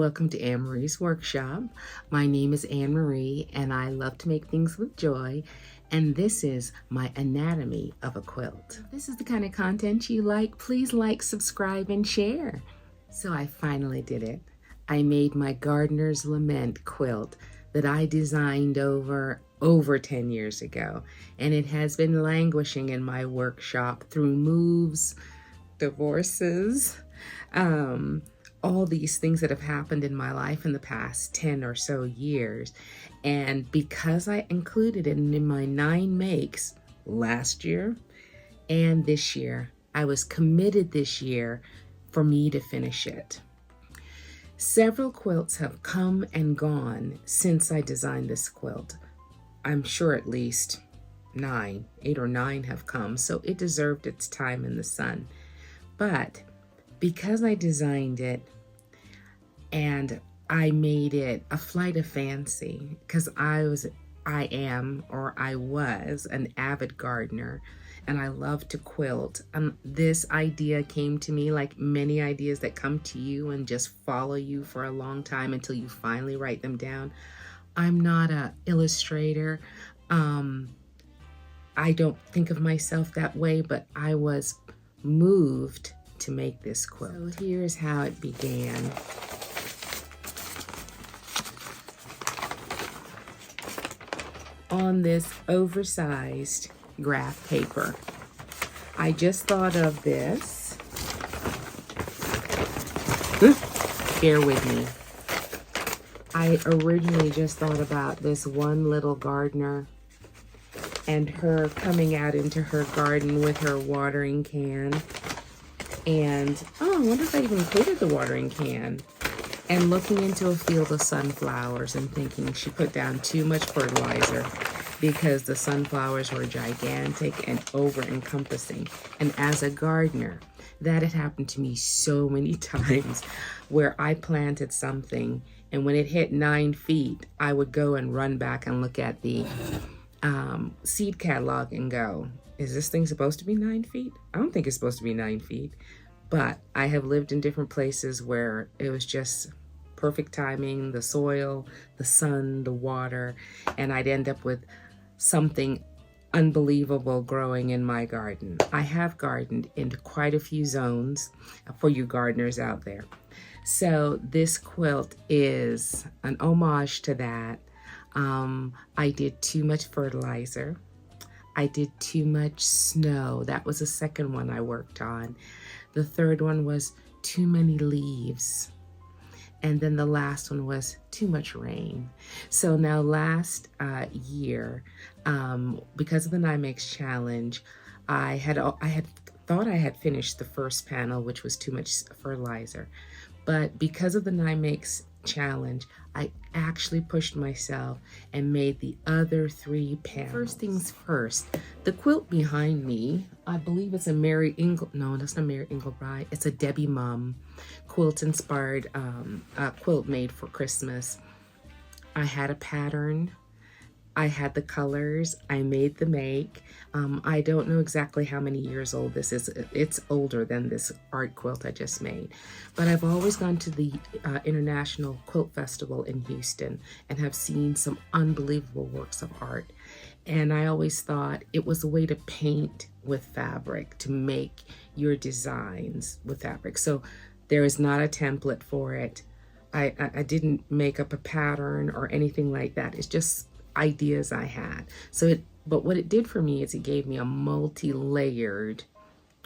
welcome to Anne-Marie's Workshop. My name is Anne-Marie and I love to make things with joy, and this is my anatomy of a quilt. If this is the kind of content you like, please like, subscribe, and share. So I finally did it. I made my Gardener's Lament quilt that I designed over 10 years ago, and it has been languishing in my workshop through moves, divorces, all these things that have happened in my life in the past 10 or so years. And because I included it in my 9 makes last year and this year, I was committed this year for me to finish it. Several quilts have come and gone since I designed this quilt. I'm sure at least 8 or 9 have come, so it deserved its time in the sun. But because I designed it and I made it a flight of fancy, because I was an avid gardener and I love to quilt. This idea came to me like many ideas that come to you and just follow you for a long time until you finally write them down. I'm not an illustrator. I don't think of myself that way, but I was moved to make this quilt. So here's how it began. On this oversized graph paper. I just thought of this. Bear with me. I originally just thought about this one little gardener and her coming out into her garden with her watering can. And, I wonder if I even included the watering can. And looking into a field of sunflowers and thinking she put down too much fertilizer because the sunflowers were gigantic and over-encompassing. And as a gardener, that had happened to me so many times where I planted something and when it hit 9 feet, I would go and run back and look at the seed catalog and go, is this thing supposed to be 9 feet? I don't think it's supposed to be 9 feet. But I have lived in different places where it was just perfect timing, the soil, the sun, the water, and I'd end up with something unbelievable growing in my garden. I have gardened into quite a few zones for you gardeners out there. So this quilt is an homage to that. I did too much fertilizer. I did too much snow. That was the second one I worked on. The third one was too many leaves. And then the last one was too much rain. So now last year, because of the 9 Makes Challenge, I had thought I had finished the first panel, which was too much fertilizer. But because of the 9 Makes Challenge, I actually pushed myself and made the other 3 panels. First things first, the quilt behind me, I believe it's a no, that's not Mary Inglebride. It's a Debbie Mum quilt inspired quilt made for Christmas. I had a pattern. I had the colors. I made the make. I don't know exactly how many years old this is. It's older than this art quilt I just made. But I've always gone to the International Quilt Festival in Houston and have seen some unbelievable works of art. And I always thought it was a way to paint with fabric, to make your designs with fabric. So there is not a template for it. I didn't make up a pattern or anything like that. It's just ideas I had. But what it did for me is it gave me a multi-layered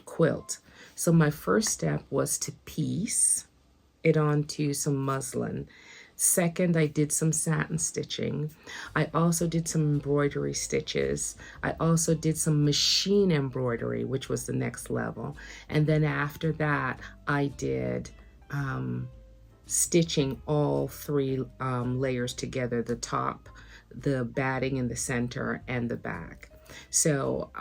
quilt. So my first step was to piece it onto some muslin. Second, I did some satin stitching. I also did some embroidery stitches. I also did some machine embroidery, which was the next level. And then after that, I did stitching all 3 layers together, the top, the batting in the center, and the back. So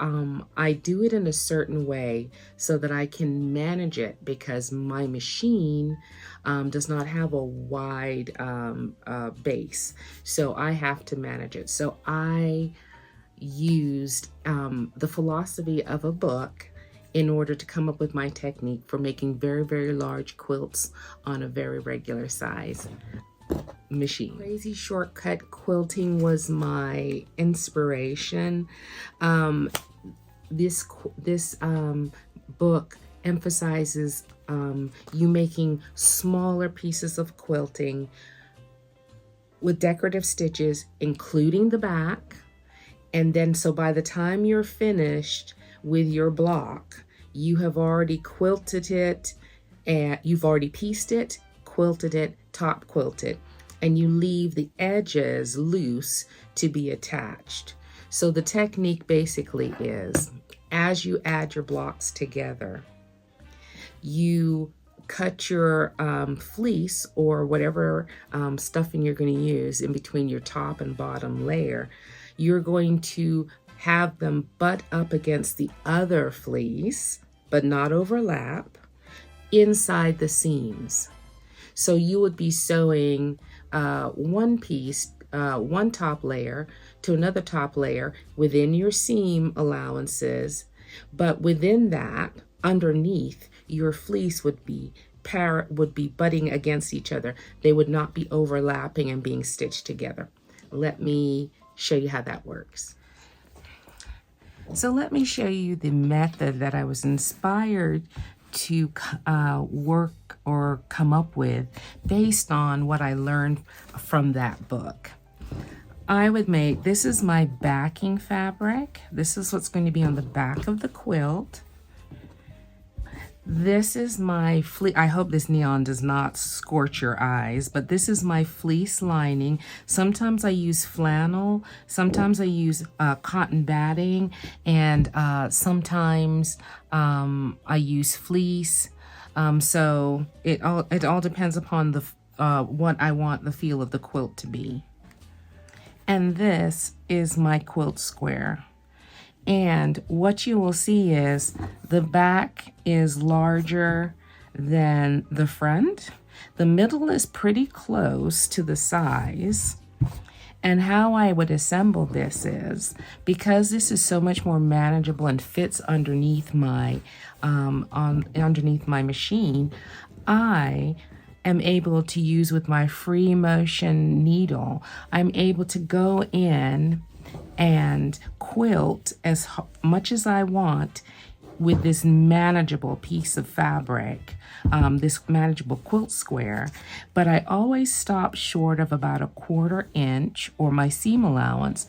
I do it in a certain way so that I can manage it, because my machine does not have a wide base. So I have to manage it. So I used the philosophy of a book in order to come up with my technique for making very, very large quilts on a very regular size machine. Crazy Shortcut Quilting was my inspiration. This book emphasizes you making smaller pieces of quilting with decorative stitches, including the back. And then, so by the time you're finished with your block, you have already quilted it, and you've already pieced it, quilted it, top quilted, and you leave the edges loose to be attached. So the technique basically is, as you add your blocks together, you cut your fleece or whatever stuffing you're going to use in between your top and bottom layer. You're going to have them butt up against the other fleece, but not overlap, inside the seams. So you would be sewing one piece, one top layer to another top layer within your seam allowances, but within that, underneath, your fleece would be butting against each other. They would not be overlapping and being stitched together. Let me show you how that works. So let me show you the method that I was inspired to work or come up with based on what I learned from that book. I would make, this is my backing fabric. This is what's going to be on the back of the quilt. This is my fleece. I hope this neon does not scorch your eyes, but this is my fleece lining. Sometimes I use flannel, sometimes I use cotton batting, and sometimes I use fleece. So it all depends upon the what I want the feel of the quilt to be. And this is my quilt square. And what you will see is the back is larger than the front. The middle is pretty close to the size. And how I would assemble this is, because this is so much more manageable and fits underneath my underneath my machine, I am able to use with my free motion needle, I'm able to go in and quilt as much as I want with this manageable piece of fabric, this manageable quilt square, but I always stop short of about 1/4 inch or my seam allowance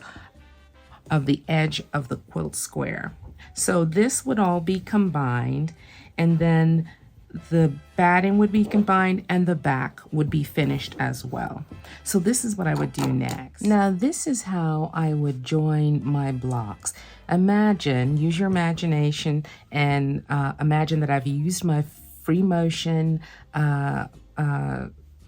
of the edge of the quilt square. So this would all be combined, and then the batting would be combined and the back would be finished as well. So this is what I would do next. Now this is how I would join my blocks. Imagine, use your imagination, and imagine that I've used my free motion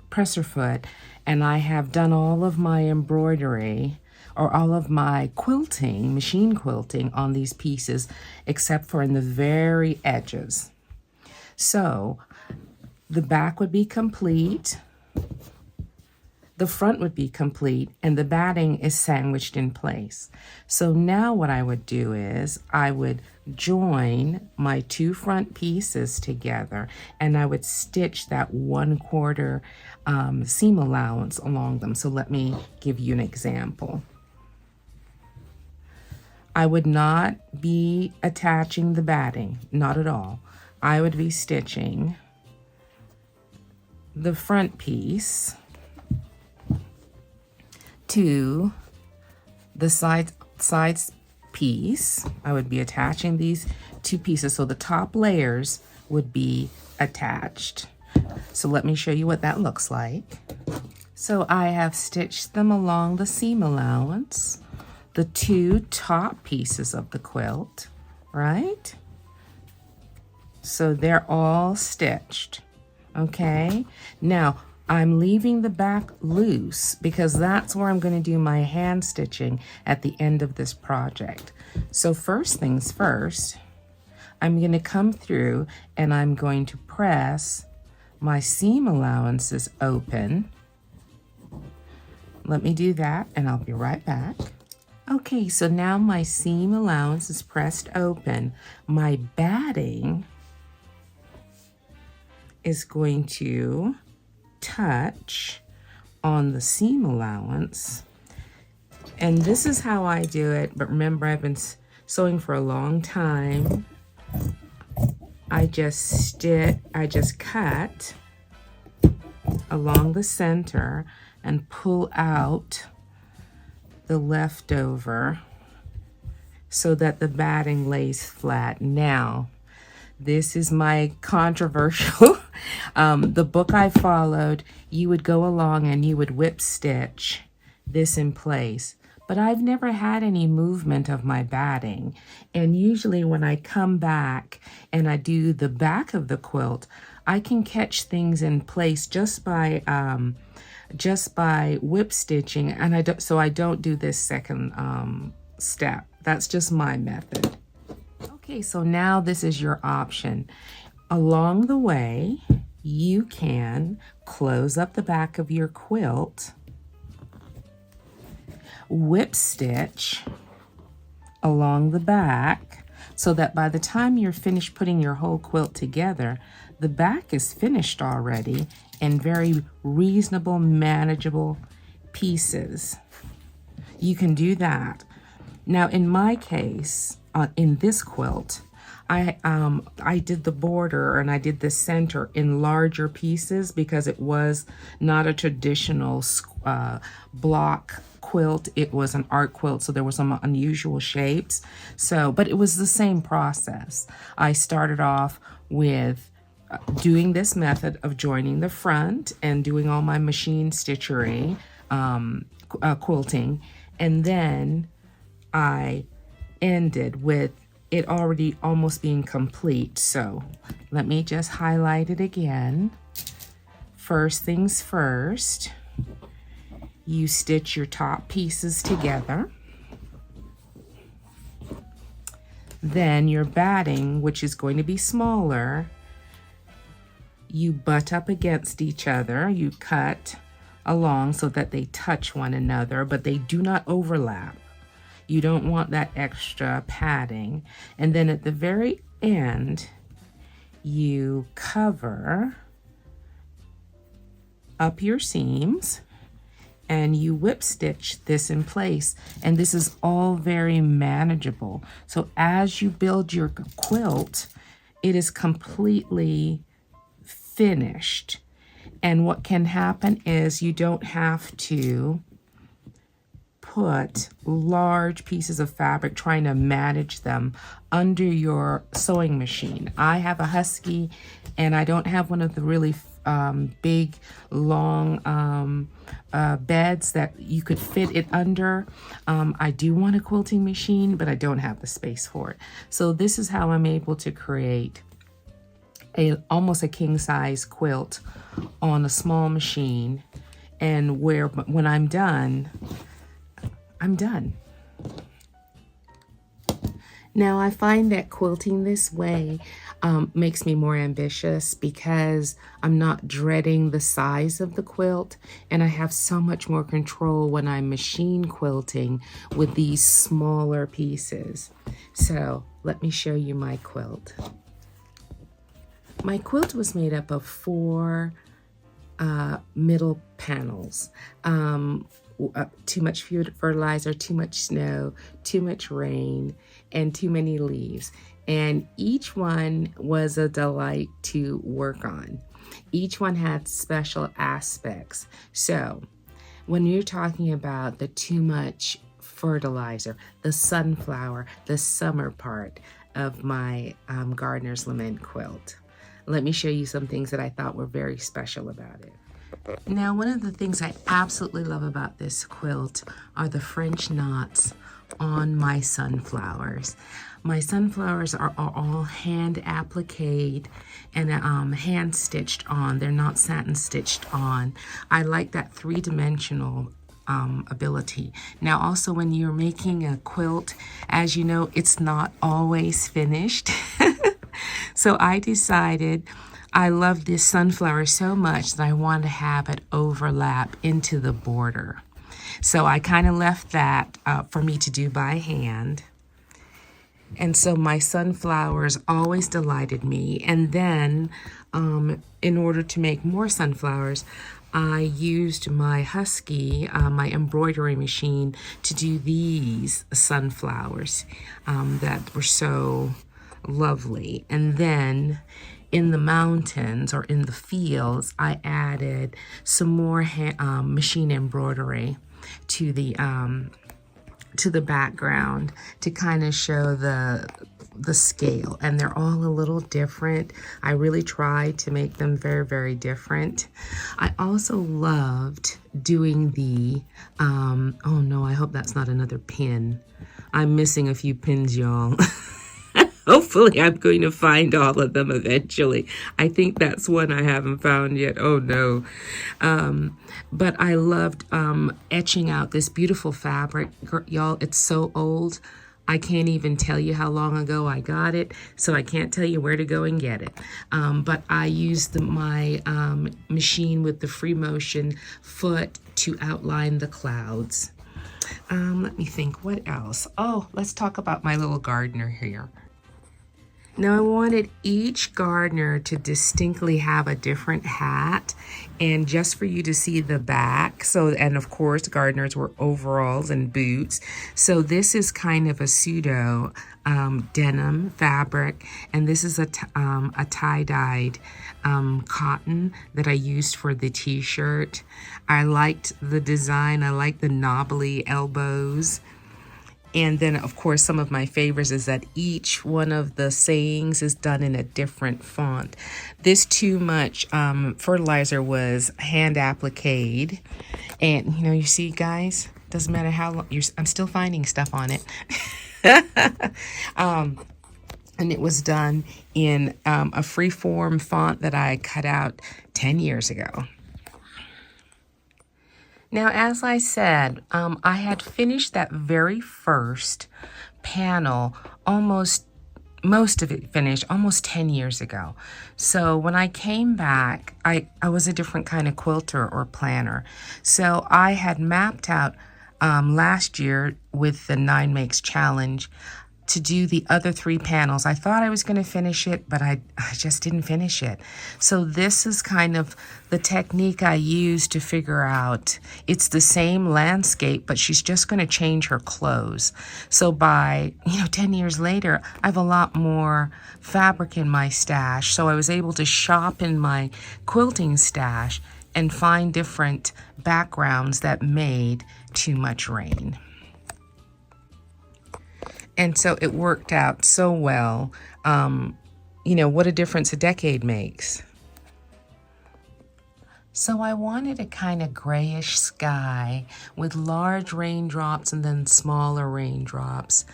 presser foot, and I have done all of my embroidery or all of my quilting, machine quilting on these pieces, except for in the very edges. So the back would be complete, the front would be complete, and the batting is sandwiched in place. So now what I would do is I would join my 2 front pieces together, and I would stitch that 1/4 seam allowance along them. So let me give you an example. I would not be attaching the batting, not at all. I would be stitching the front piece to the sides piece. I would be attaching these 2 pieces, so the top layers would be attached. So let me show you what that looks like. So I have stitched them along the seam allowance, the 2 top pieces of the quilt, right? So they're all stitched, okay? Now, I'm leaving the back loose because that's where I'm going to do my hand stitching at the end of this project. So first things first, I'm going to come through and I'm going to press my seam allowances open. Let me do that and I'll be right back. Okay, so now my seam allowance is pressed open. My batting is going to touch on the seam allowance. And this is how I do it, but remember I've been sewing for a long time. I just cut along the center and pull out the leftover so that the batting lays flat. Now, this is my controversial. The book I followed, you would go along and you would whip stitch this in place. But I've never had any movement of my batting. And usually when I come back and I do the back of the quilt, I can catch things in place just by whip stitching, and I don't do this second step. That's just my method. Okay, so now this is your option. Along the way, you can close up the back of your quilt, whip stitch along the back so that by the time you're finished putting your whole quilt together, the back is finished already in very reasonable, manageable pieces. You can do that. Now, in my case, in this quilt, I did the border and I did the center in larger pieces because it was not a traditional block quilt. It was an art quilt, so there were some unusual shapes. But it was the same process. I started off with doing this method of joining the front and doing all my machine stitchery, quilting, and then I ended with it already almost being complete. So let me just highlight it again. First things first, you stitch your top pieces together. Then your batting, which is going to be smaller, you butt up against each other. You cut along so that they touch one another, but they do not overlap. You don't want that extra padding. And then at the very end, you cover up your seams and you whip stitch this in place. And this is all very manageable. So as you build your quilt, it is completely finished. And what can happen is you don't have to put large pieces of fabric trying to manage them under your sewing machine. I have a Husky and I don't have one of the really big, long beds that you could fit it under. I do want a quilting machine, but I don't have the space for it. So this is how I'm able to create almost a king-size quilt on a small machine, and when I'm done, I'm done. Now I find that quilting this way makes me more ambitious because I'm not dreading the size of the quilt, and I have so much more control when I'm machine quilting with these smaller pieces. So let me show you my quilt. My quilt was made up of 4 middle panels. Too much fertilizer, too much snow, too much rain, and too many leaves. And each one was a delight to work on. Each one had special aspects. So when you're talking about the too much fertilizer, the sunflower, the summer part of my Gardener's Lament quilt, let me show you some things that I thought were very special about it. Now, one of the things I absolutely love about this quilt are the French knots on my sunflowers. My sunflowers are all hand appliqued and hand stitched on. They're not satin stitched on. I like that 3-dimensional ability. Now, also when you're making a quilt, as you know, it's not always finished. So I decided I love this sunflower so much that I want to have it overlap into the border. So I kind of left that for me to do by hand. And so my sunflowers always delighted me. And then in order to make more sunflowers, I used my Husky, my embroidery machine, to do these sunflowers that were so lovely. And then in the mountains or in the fields, I added some more machine embroidery to the background to kind of show the scale, and they're all a little different. I really tried to make them very, very different. I also loved doing the oh no, I hope that's not another pin. I'm missing a few pins, y'all. Hopefully I'm going to find all of them eventually. I think that's one I haven't found yet. Oh no. But I loved etching out this beautiful fabric. Y'all, it's so old. I can't even tell you how long ago I got it, so I can't tell you where to go and get it. But I used my machine with the free motion foot to outline the clouds. Let me think, what else? Oh, let's talk about my little gardener here. Now I wanted each gardener to distinctly have a different hat, and just for you to see the back. So, and of course gardeners were overalls and boots. So this is kind of a pseudo denim fabric, and this is a tie-dyed cotton that I used for the t-shirt. I liked the design. I liked the knobbly elbows. And then, of course, some of my favorites is that each one of the sayings is done in a different font. This Too Much Fertilizer was hand appliqued. And, you know, you see, guys, doesn't matter how long, I'm still finding stuff on it. And it was done in a freeform font that I cut out 10 years ago. Now, as I said, I had finished that very first panel most of it finished almost 10 years ago. So when I came back, I was a different kind of quilter or planner. So I had mapped out last year with the 9 Makes Challenge to do the other 3 panels. I thought I was going to finish it, but I just didn't finish it. So this is kind of the technique I used to figure out it's the same landscape, but she's just going to change her clothes. So by, 10 years later, I have a lot more fabric in my stash. So I was able to shop in my quilting stash and find different backgrounds that made Too Much Rain. And so it worked out so well. What a difference a decade makes. So I wanted a kind of grayish sky with large raindrops and then smaller raindrops,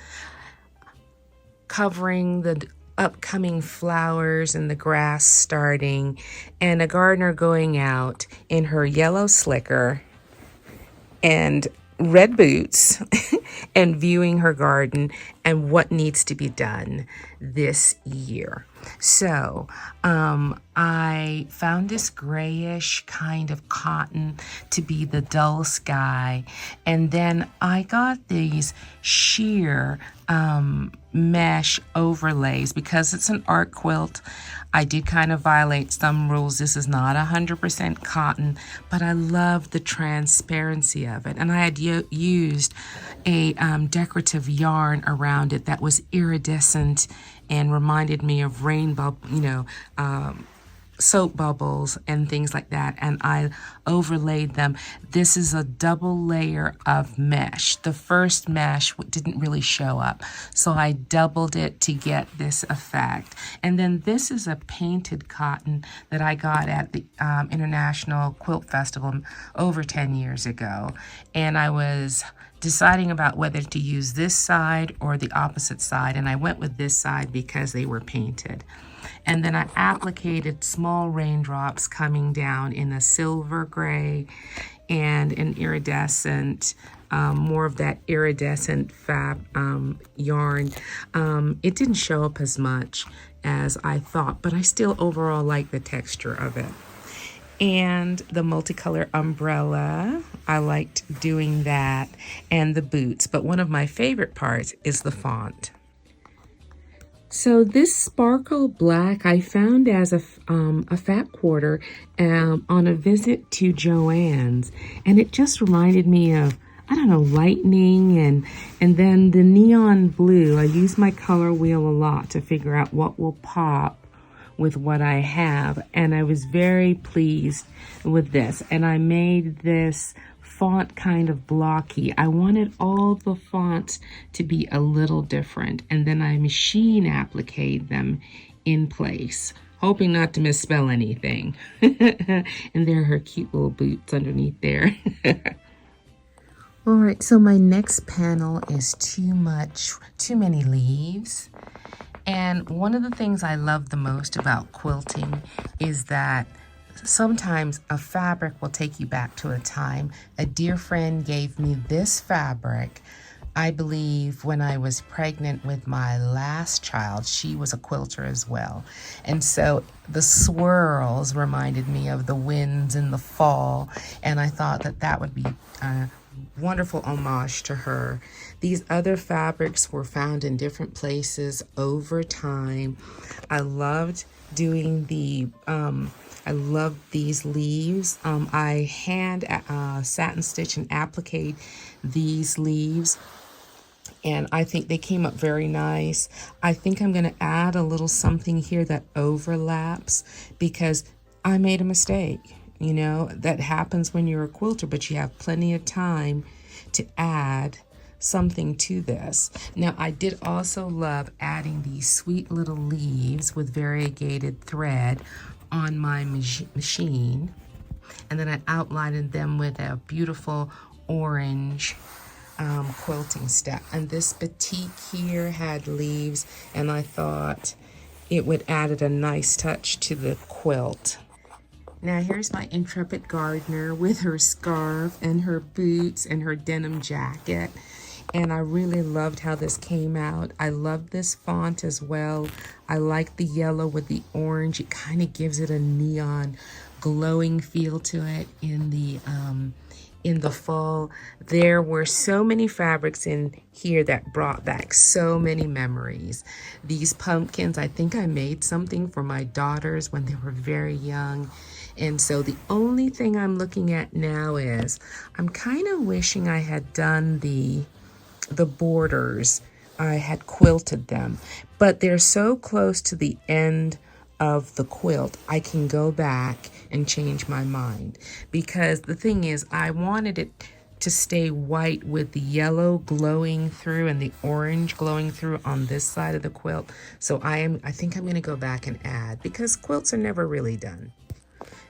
covering the upcoming flowers and the grass starting, and a gardener going out in her yellow slicker and red boots and viewing her garden and what needs to be done this year. So I found this grayish kind of cotton to be the dull sky, and then I got these sheer mesh overlays. Because it's an art quilt, I did kind of violate some rules. This is not 100% cotton, but I love the transparency of it. And I had used a decorative yarn around it that was iridescent and reminded me of rainbow, soap bubbles and things like that, and I overlaid them. This is a double layer of mesh. The first mesh didn't really show up, so I doubled it to get this effect. And then this is a painted cotton that I got at the International Quilt Festival over 10 years ago, and I was deciding about whether to use this side or the opposite side, and I went with this side because they were painted. And then I applicated small raindrops coming down in a silver gray and an iridescent, more of that iridescent yarn. It didn't show up as much as I thought, but I still overall like the texture of it. And the multicolor umbrella, I liked doing that, and the boots. But one of my favorite parts is the font. So this sparkle black I found as a fat quarter on a visit to Joann's, and it just reminded me of, I don't know, lightning, and then the neon blue. I use my color wheel a lot to figure out what will pop with what I have, and I was very pleased with this. And I made this font kind of blocky. I wanted all the fonts to be a little different, and then I machine appliqued them in place, hoping not to misspell anything. And there are her cute little boots underneath there. All right, so my next panel is too many leaves. And one of the things I love the most about quilting is that sometimes a fabric will take you back to a time. A dear friend gave me this fabric, I believe, when I was pregnant with my last child. She was a quilter as well. And so the swirls reminded me of the winds in the fall. And I thought that that would be a wonderful homage to her. These other fabrics were found in different places over time. I loved doing I love these leaves. I hand satin stitch and applique these leaves, and I think they came up very nice. I think I'm going to add a little something here that overlaps because I made a mistake. You know, that happens when you're a quilter, but you have plenty of time to add something to this. Now, I did also love adding these sweet little leaves with variegated thread on my machine, and then I outlined them with a beautiful orange quilting step. And this batik here had leaves, and I thought it would add a nice touch to the quilt. Now here's my intrepid gardener with her scarf and her boots and her denim jacket. And I really loved how this came out. I love this font as well. I like the yellow with the orange. It kind of gives it a neon glowing feel to it in the fall. There were so many fabrics in here that brought back so many memories. These pumpkins, I think I made something for my daughters when they were very young. And so the only thing I'm looking at now is I'm kind of wishing I had done the borders. I had quilted them, but they're so close to the end of the quilt, I can go back and change my mind. Because the thing is, I wanted it to stay white with the yellow glowing through and the orange glowing through on this side of the quilt. So I think I'm going to go back and add, because quilts are never really done.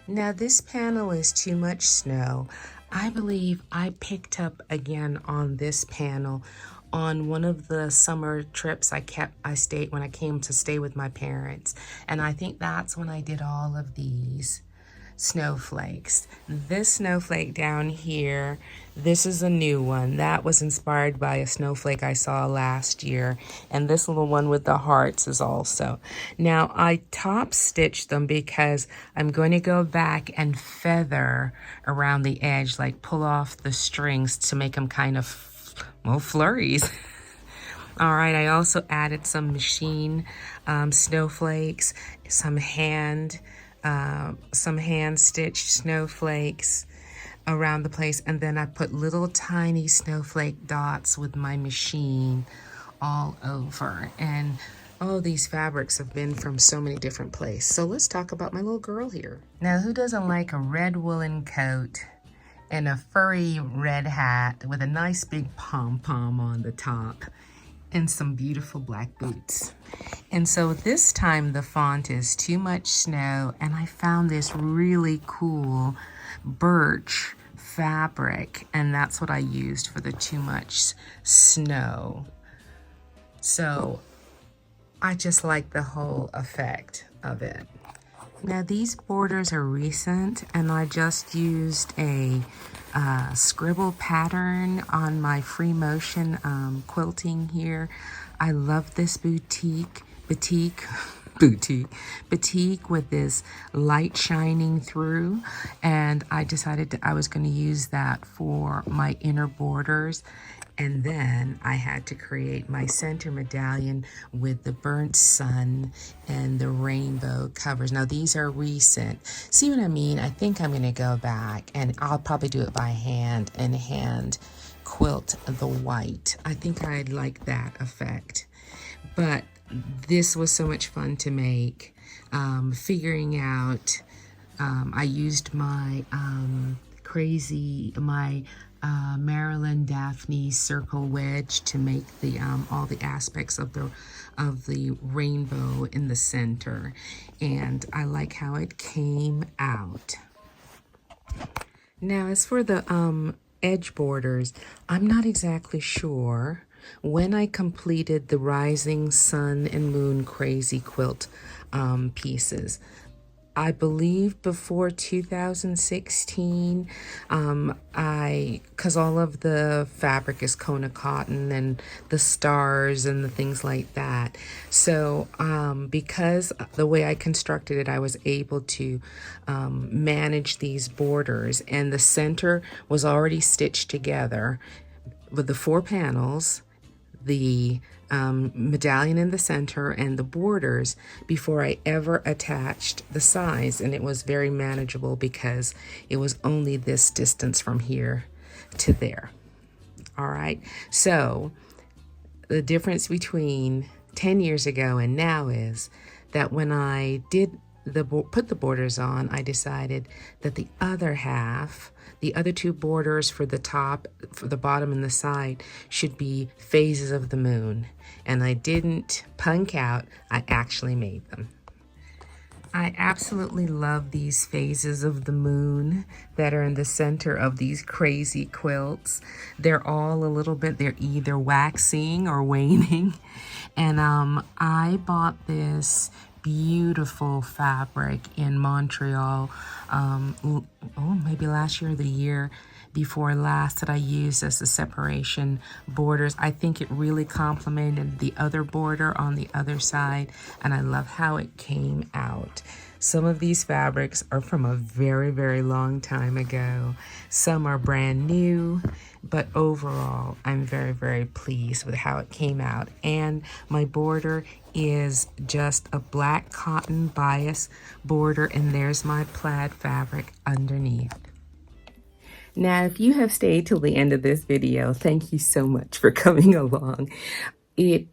Now this panel is Too Much Snow. I believe I picked up again on this panel on one of the summer trips I stayed when I came to stay with my parents. And I think that's when I did all of these snowflakes. This snowflake down here, this is a new one. That was inspired by a snowflake I saw last year. And this little one with the hearts is also. Now I top stitched them because I'm going to go back and feather around the edge, like pull off the strings to make them kind of, well, flurries. All right, I also added some machine snowflakes, some hand stitched snowflakes around the place, and then I put little tiny snowflake dots with my machine all over. And oh, these fabrics have been from so many different places. So let's talk about my little girl here. Now, who doesn't like a red woolen coat and a furry red hat with a nice big pom-pom on the top and some beautiful black boots? And so this time the font is Too Much Snow, and I found this really cool birch fabric, and that's what I used for the Too Much Snow. So I just like the whole effect of it. Now these borders are recent, and I just used a scribble pattern on my free motion quilting here. I love this boutique batik with this light shining through, and I decided I was going to use that for my inner borders. And then I had to create my center medallion with the burnt sun and the rainbow covers. Now these are recent. See what I mean? I think I'm going to go back and I'll probably do it by hand and hand quilt the white. I think I'd like that effect. But this was so much fun to make. Figuring out, I used my Maryland Daphne circle wedge to make the all the aspects of the rainbow in the center, and I like how it came out. Now, as for the edge borders, I'm not exactly sure when I completed the Rising Sun and Moon Crazy Quilt pieces. I believe before 2016, because all of the fabric is Kona cotton and the stars and the things like that. So because the way I constructed it, I was able to manage these borders, and the center was already stitched together with the 4 panels, the medallion in the center, and the borders before I ever attached the sides, and it was very manageable because it was only this distance from here to there. All right, so the difference between 10 years ago and now is that when I did put the borders on, I decided that the other half, the other 2 borders for the top, for the bottom and the side, should be phases of the moon. And I didn't punk out, I actually made them. I absolutely love these phases of the moon that are in the center of these crazy quilts. They're all a little bit, they're either waxing or waning. And I bought this beautiful fabric in Montreal, maybe last year or the year before last, that I used as the separation borders. I think it really complemented the other border on the other side, and I love how it came out. Some of these fabrics are from a very, very long time ago. Some are brand new, but overall, I'm very, very pleased with how it came out. And my border is just a black cotton bias border, and there's my plaid fabric underneath. Now, if you have stayed till the end of this video, thank you so much for coming along. I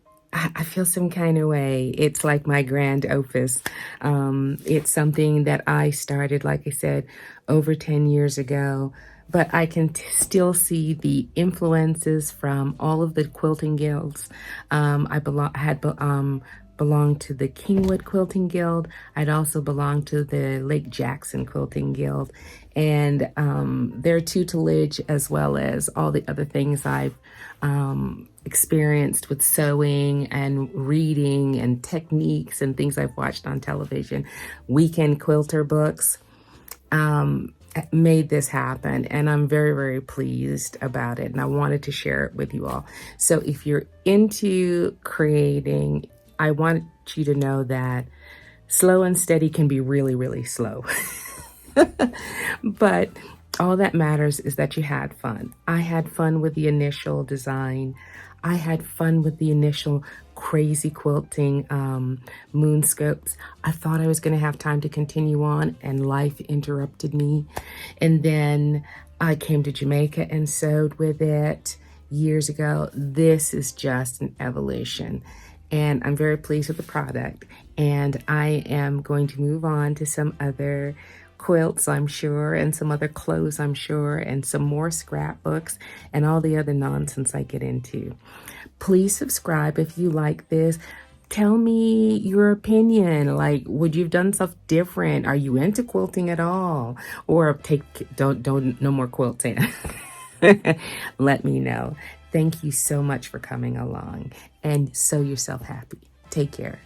feel some kind of way. It's like my grand opus. It's something that I started, like I said, over 10 years ago, but I can still see the influences from all of the quilting guilds. I belonged to the Kingwood Quilting Guild. I'd also belonged to the Lake Jackson Quilting Guild, and their tutelage, as well as all the other things I've experienced with sewing and reading and techniques and things I've watched on television, weekend quilter books, made this happen, and I'm very, very pleased about it, and I wanted to share it with you all. So if you're into creating, I want you to know that slow and steady can be really, really slow. But all that matters is that you had fun. I had fun with the initial design. I had fun with the initial crazy quilting moon scopes. I thought I was going to have time to continue on, and life interrupted me. And then I came to Jamaica and sewed with it years ago. This is just an evolution, and I'm very pleased with the product. And I am going to move on to some other quilts, I'm sure, and some other clothes, I'm sure, and some more scrapbooks and all the other nonsense I get into. Please subscribe if you like this. Tell me your opinion. Like, would you have done stuff different? Are you into quilting at all? Or don't no more quilting. Let me know. Thank you so much for coming along, and sew yourself happy. Take care.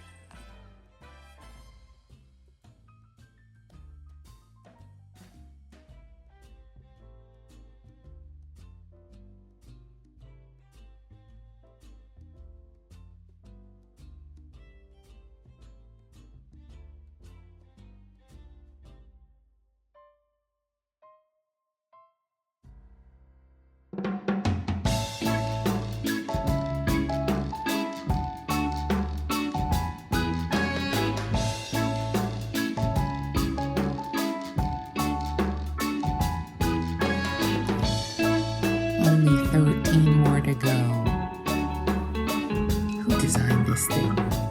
designed this thing.